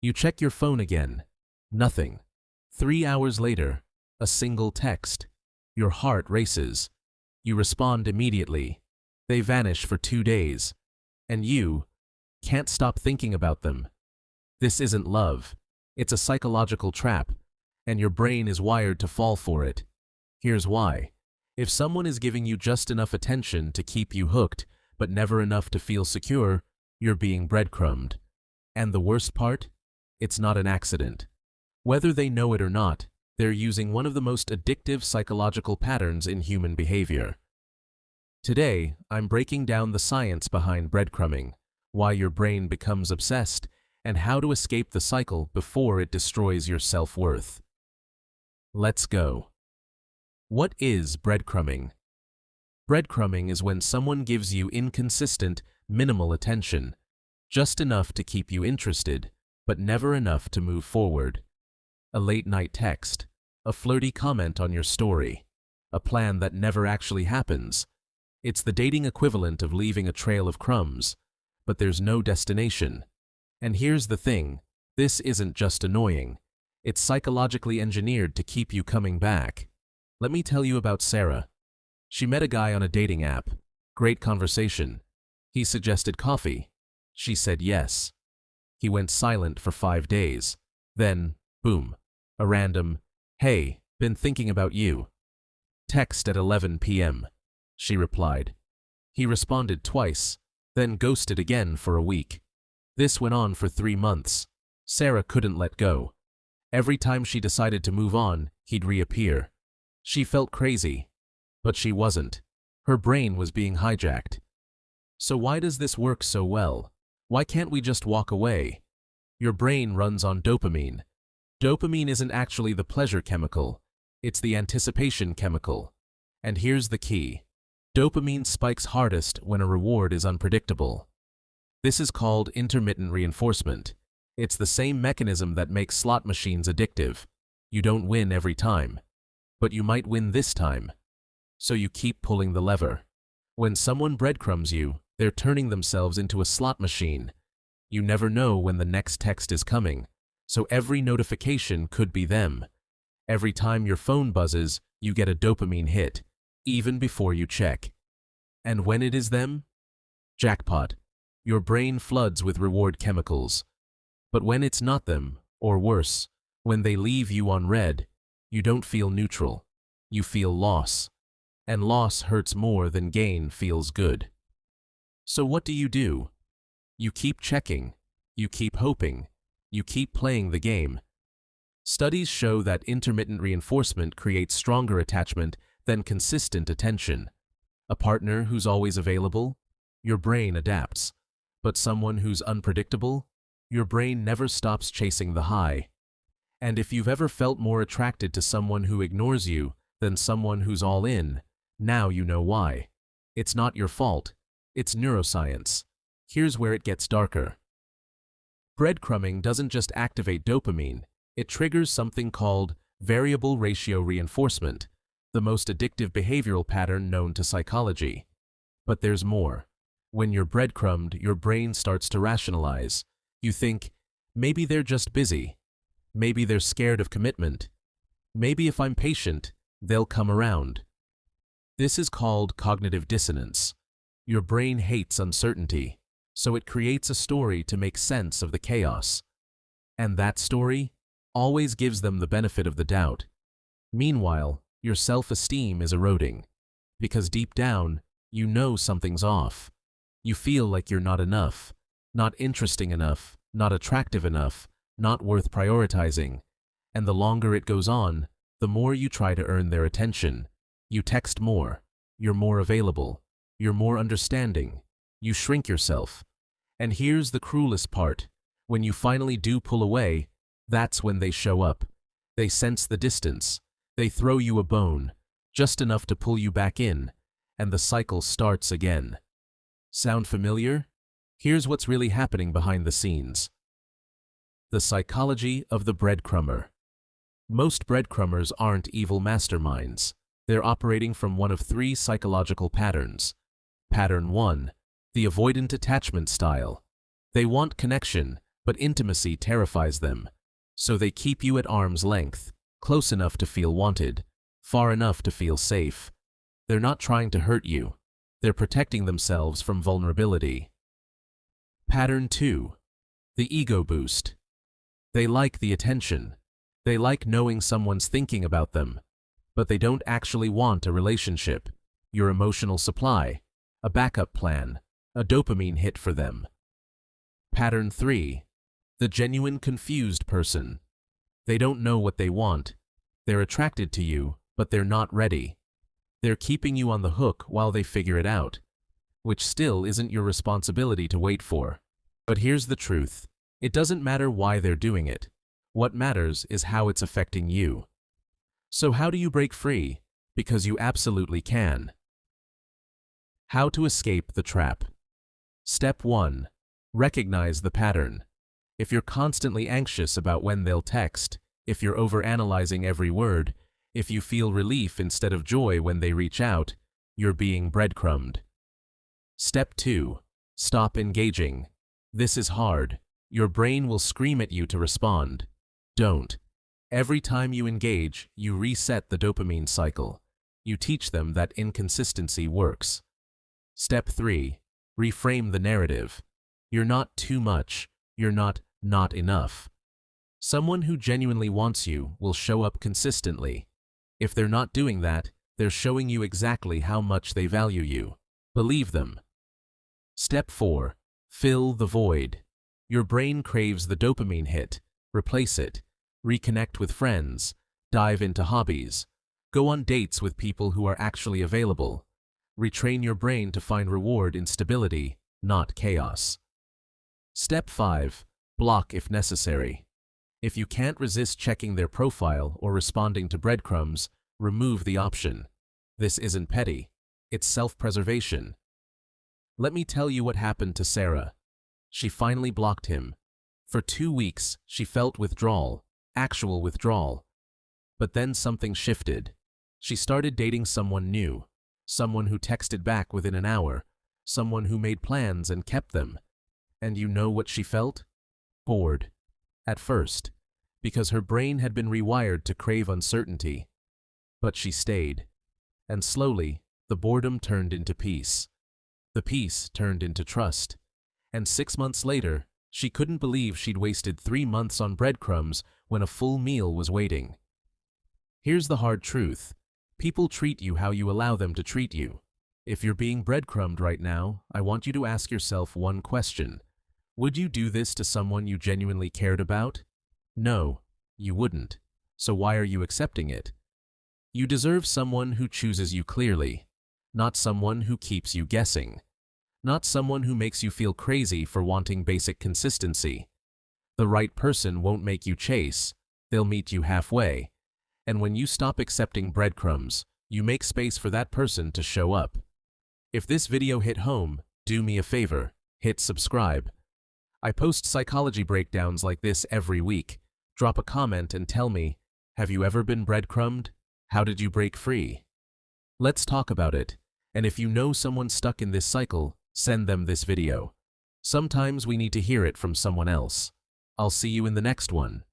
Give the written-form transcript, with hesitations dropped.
You check your phone again. Nothing. 3 hours later, a single text. Your heart races. You respond immediately. They vanish for 2 days. And you can't stop thinking about them. This isn't love. It's a psychological trap, and your brain is wired to fall for it. Here's why. If someone is giving you just enough attention to keep you hooked, but never enough to feel secure, you're being breadcrumbed. And the worst part? It's not an accident. Whether they know it or not, they're using one of the most addictive psychological patterns in human behavior. Today, I'm breaking down the science behind breadcrumbing, why your brain becomes obsessed, and how to escape the cycle before it destroys your self-worth. Let's go. What is breadcrumbing? Breadcrumbing is when someone gives you inconsistent, minimal attention, just enough to keep you interested, but never enough to move forward. A late-night text, a flirty comment on your story, a plan that never actually happens. It's the dating equivalent of leaving a trail of crumbs, but there's no destination. And here's the thing, this isn't just annoying. It's psychologically engineered to keep you coming back. Let me tell you about Sarah. She met a guy on a dating app. Great conversation. He suggested coffee. She said yes. He went silent for 5 days. Then, boom, a random, "Hey, been thinking about you." Text at 11 p.m. She replied. He responded twice, then ghosted again for a week. This went on for 3 months. Sarah couldn't let go. Every time she decided to move on, he'd reappear. She felt crazy, but she wasn't. Her brain was being hijacked. So why does this work so well? Why can't we just walk away? Your brain runs on dopamine. Dopamine isn't actually the pleasure chemical. It's the anticipation chemical. And here's the key. Dopamine spikes hardest when a reward is unpredictable. This is called intermittent reinforcement. It's the same mechanism that makes slot machines addictive. You don't win every time, but you might win this time. So you keep pulling the lever. When someone breadcrumbs you, they're turning themselves into a slot machine. You never know when the next text is coming, so every notification could be them. Every time your phone buzzes, you get a dopamine hit, even before you check. And when it is them? Jackpot. Your brain floods with reward chemicals. But when it's not them, or worse, when they leave you on red, you don't feel neutral. You feel loss. And loss hurts more than gain feels good. So what do? You keep checking. You keep hoping. You keep playing the game. Studies show that intermittent reinforcement creates stronger attachment than consistent attention. A partner who's always available? Your brain adapts. But someone who's unpredictable? Your brain never stops chasing the high. And if you've ever felt more attracted to someone who ignores you than someone who's all in, now you know why. It's not your fault. It's neuroscience. Here's where it gets darker. Breadcrumbing doesn't just activate dopamine, it triggers something called variable ratio reinforcement, the most addictive behavioral pattern known to psychology. But there's more. When you're breadcrumbed, your brain starts to rationalize. You think, maybe they're just busy. Maybe they're scared of commitment. Maybe if I'm patient, they'll come around. This is called cognitive dissonance. Your brain hates uncertainty, so it creates a story to make sense of the chaos. And that story always gives them the benefit of the doubt. Meanwhile, your self-esteem is eroding, because deep down, you know something's off. You feel like you're not enough, not interesting enough, not attractive enough, not worth prioritizing. And the longer it goes on, the more you try to earn their attention. You text more, you're more available, you're more understanding, you shrink yourself. And here's the cruelest part. When you finally do pull away, that's when they show up. They sense the distance. They throw you a bone, just enough to pull you back in, and the cycle starts again. Sound familiar? Here's what's really happening behind the scenes. The psychology of the breadcrumber. Most breadcrumbers aren't evil masterminds. They're operating from one of 3 psychological patterns. Pattern 1, the avoidant attachment style. They want connection, But intimacy terrifies them, so they keep you at arm's length, close enough to feel wanted, far enough to feel safe. They're not trying to hurt you. They're protecting themselves from vulnerability. Pattern 2. The ego boost. They like the attention. They like knowing someone's thinking about them, but they don't actually want a relationship, your emotional supply, a backup plan, a dopamine hit for them. Pattern 3. The genuine confused person. They don't know what they want. They're attracted to you, but they're not ready. They're keeping you on the hook while they figure it out, which still isn't your responsibility to wait for. But here's the truth. It doesn't matter why they're doing it. What matters is how it's affecting you. So how do you break free? Because you absolutely can. How to escape the trap. Step 1. Recognize the pattern. If you're constantly anxious about when they'll text, if you're overanalyzing every word, if you feel relief instead of joy when they reach out, you're being breadcrumbed. Step 2. Stop engaging. This is hard. Your brain will scream at you to respond. Don't. Every time you engage, you reset the dopamine cycle. You teach them that inconsistency works. Step 3. Reframe the narrative. You're not too much. You're not enough. Someone who genuinely wants you will show up consistently. If they're not doing that, they're showing you exactly how much they value you. Believe them. Step 4. Fill the void. Your brain craves the dopamine hit. Replace it. Reconnect with friends. Dive into hobbies. Go on dates with people who are actually available. Retrain your brain to find reward in stability, not chaos. Step 5. Block if necessary. If you can't resist checking their profile or responding to breadcrumbs, remove the option. This isn't petty. It's self-preservation. Let me tell you what happened to Sarah. She finally blocked him. For 2 weeks, she felt withdrawal, actual withdrawal. But then something shifted. She started dating someone new, someone who texted back within an hour, someone who made plans and kept them. And you know what she felt? Bored. At first, because her brain had been rewired to crave uncertainty. But she stayed. And slowly, the boredom turned into peace. The peace turned into trust. And 6 months later, she couldn't believe she'd wasted 3 months on breadcrumbs when a full meal was waiting. Here's the hard truth. People treat you how you allow them to treat you. If you're being breadcrumbed right now, I want you to ask yourself one question. Would you do this to someone you genuinely cared about? No, you wouldn't. So why are you accepting it? You deserve someone who chooses you clearly, not someone who keeps you guessing, not someone who makes you feel crazy for wanting basic consistency. The right person won't make you chase, they'll meet you halfway. And when you stop accepting breadcrumbs, you make space for that person to show up. If this video hit home, do me a favor, hit subscribe. I post psychology breakdowns like this every week. Drop a comment and tell me, have you ever been breadcrumbed? How did you break free? Let's talk about it. And if you know someone stuck in this cycle, send them this video. Sometimes we need to hear it from someone else. I'll see you in the next one.